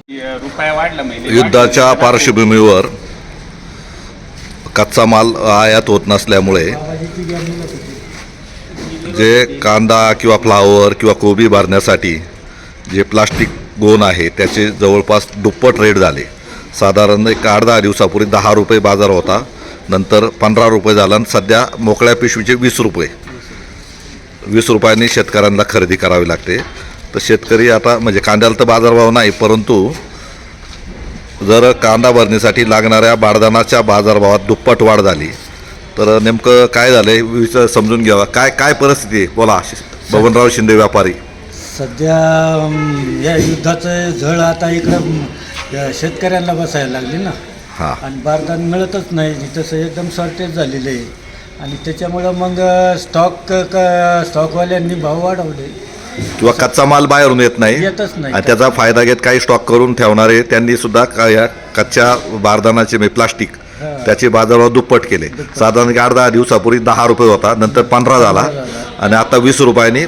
रुपया वाढला महिने युद्धाच्या पार्श्वभूमीवर कच्चा माल आयात होत नसल्यामुळे जे कांदा किंवा फ्लावर किंवा कोबी भरण्यासाठी जे प्लास्टिक गोण आहे त्याचे जवळपास दुप्पट रेट झाले. साधारण एक 8-10 दिवसापूर्वी 10 रुपये बाजार होता, नंतर 15 रुपये झाला आणि सध्या मोकळ्या पिशवीचे 20 रुपये. 20 रुपयांनी शेतकऱ्यांना खरेदी करावी लागते. तर शेतकरी आता म्हणजे कांद्याला तर बाजारभाव नाही, परंतु जर कांदा भरण्यासाठी लागणाऱ्या बारदानाच्या बाजारभावात दुप्पट वाढ झाली तर नेमकं काय झालं आहे समजून घ्यावा. काय परिस्थिती आहे बोला बबनराव शिंदे व्यापारी. सध्या या युद्धाचं झळ आता इकडं शेतकऱ्यांना बसायला लागली ना. हां, आणि बारदान मिळतच नाही, तसं एकदम शॉर्टेज झालेलं आहे. आणि त्याच्यामुळं मग स्टॉकवाल्यांनी भाव वाढवले किंवा कच्चा माल बाहेरून येत नाही येतच नाही. आणि त्याचा फायदा घेत काही स्टॉक करून ठेवणारे त्यांनी सुद्धा या कच्च्या बारदानाचे म्हणजे प्लास्टिक त्याचे बाजारभाव दुप्पट केले. साधारण 8-10 दिवसापूर्वी 10 रुपये होता, नंतर 15 झाला आणि आता 20 रुपयांनी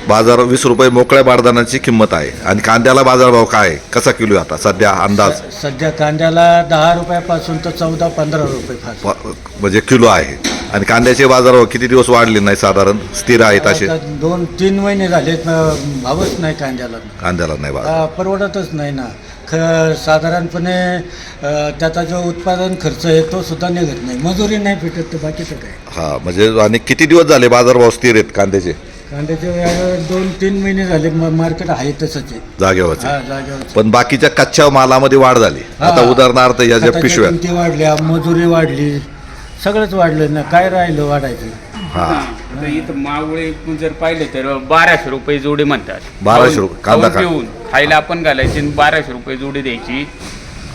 20 रुपये मोकळ्या बारदानाची किंमत आहे. आणि कांद्याला बाजारभाव काय आहे, कसा किलो आहे आता सध्या अंदाज? सध्या कांद्याला 10 रुपयापासून तर 14-15 रुपये म्हणजे किलो आहे. आणि कांद्याचे बाजारभाव किती दिवस वाढले नाही, साधारण स्थिर आहेत असे? 2-3 महिने झाले भावच नाही कांद्याला नाही बाजार परवडतच नाही ना. साधारणपणे त्याचा जो उत्पादन खर्च आहे तो सुद्धा निघत नाही, मजुरी नाही भेटत, तर बाकीचं काय. हां, म्हणजे आणि किती दिवस झाले बाजारभाव स्थिर आहेत कांद्याचे? 2-3 महिने झाले मार्केट आहे तसंच आहे जागेवरचे. जागेवर. पण बाकीच्या कच्च्या मालामध्ये वाढ झाली. आता उदाहरणार्थ या ज्या पिशव्या किमती वाढल्या, मजुरी वाढली, सगळंच वाढलं ना. काय राहिलं वाढायचं? आता इथं मावळे जर पाहिले तर 1200 रुपये जोडी म्हणतात. 1200 रुपये कांदा घेऊन खायला आपण घालायची आणि 1200 रुपये जोडी द्यायची.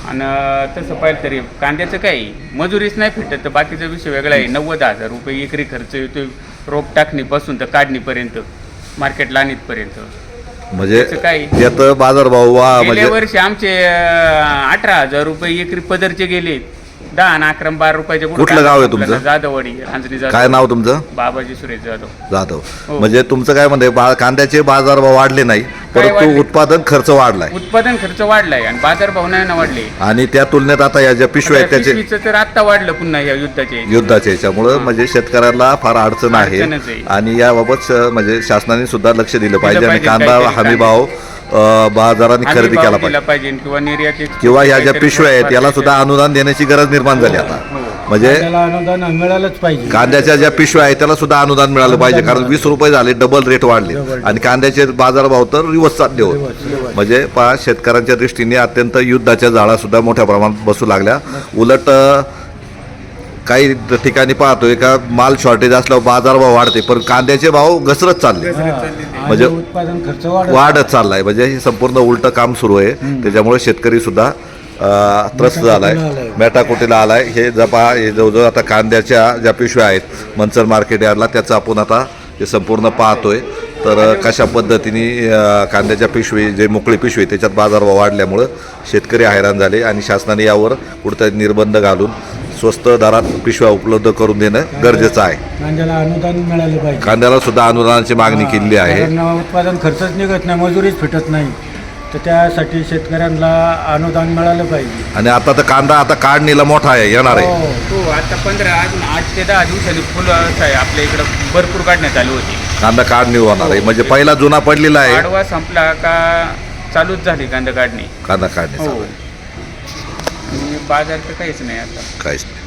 आणि तसं पाहिलं तरी कांद्याचं काही मजुरीच नाही भेटत, तर बाकीचा विषय वेगळा आहे. 90,000 रुपये एकरी खर्च येतो रोप टाकणीपासून तर काढणीपर्यंत, मार्केटला आणीपर्यंत. म्हणजे काय यात बाजारभाव गेल्या वर्षी आमचे 18,000 रुपये एकरी पदरचे गेले. 10 आणि 11-12 रुपयाचे. कुठलं गाव आहे तुमचं? जाधववाडी, रांजणी जाधव. काय नाव तुमचं? बाबाजी सुरेश जाधव. जाधव. म्हणजे तुमचं काय म्हणते कांद्याचे बाजारभाव वाढले नाही, परंतु उत्पादन खर्च वाढलाय. उत्पादन खर्च वाढलाय आणि बाजारभाव नाही ना वाढले. आणि त्या तुलनेत आता या ज्या पिशव्या आहेत त्याचे पिशवीचं तर आता वाढलं पुन्हा या युद्धाच्या याच्यामुळं म्हणजे शेतकऱ्याला फार अडचण आहे. आणि याबाबत म्हणजे शासनाने सुद्धा लक्ष दिलं पाहिजे आणि कांदा हमी भाव बाजाराने खरेदी केला पाहिजे किंवा निर्यात किंवा ह्या ज्या पिशव्या आहेत याला सुद्धा अनुदान देण्याची गरज निर्माण झाली आता. म्हणजे अनुदान मिळालंच पाहिजे. कांद्याच्या ज्या पिशव्या आहेत त्याला सुद्धा अनुदान मिळालं पाहिजे, कारण 20 रुपये झाले, डबल रेट वाढले आणि कांद्याचे बाजारभाव तर रिवर्स चालले होते. म्हणजे शेतकऱ्यांच्या दृष्टीने अत्यंत युद्धाच्या जाळा सुद्धा मोठ्या प्रमाणात बसू लागल्या. उलट काही ठिकाणी पाहतोय का माल शॉर्टेज असल्यावर बाजारभाव वाढते, पण कांद्याचे भाव घसरत चालले, म्हणजे उत्पादन खर्च वाढत चाललाय. म्हणजे हे संपूर्ण उलट काम सुरू आहे. त्याच्यामुळे शेतकरी सुद्धा त्रस्त झालाय, मेटाकुटीला आलाय. हे जवळजवळ आता कांद्याच्या ज्या पिशव्या आहेत मनसर मार्केट यार्डला त्याचं आपण आता हे संपूर्ण पाहतोय. तर कशा पद्धतीने कांद्याच्या पिशवी जे मोकळी पिशवी त्याच्यात बाजारभाव वाढल्यामुळं शेतकरी हैराण झाले आणि शासनाने यावर कुठेतरी निर्बंध घालून स्वस्त दरात पिशव्या उपलब्ध करून देणं गरजेचं आहे. कांद्याला अनुदान मिळालं पाहिजे. कांद्याला सुद्धा अनुदानाची मागणी केलेली आहे. उत्पादन खर्चच निघत नाही, मजुरीच भेटत नाही, तर त्यासाठी शेतकऱ्यांना अनुदान मिळालं पाहिजे. आणि आता तर कांदा आता काढणीला मोठा आहे, येणार आहे. तो आता 8 ते 10 दिवसांनी फुल आहे आपल्या इकडं भरपूर काढण्यात आली होती. कांदा काढणी होणार आहे, म्हणजे पहिला जुना पडलेला आहे. आडवा संपला का चालूच झाली कांदा काढणी. कांदा काढणी बाजार तर काहीच नाही आता. काहीच नाही.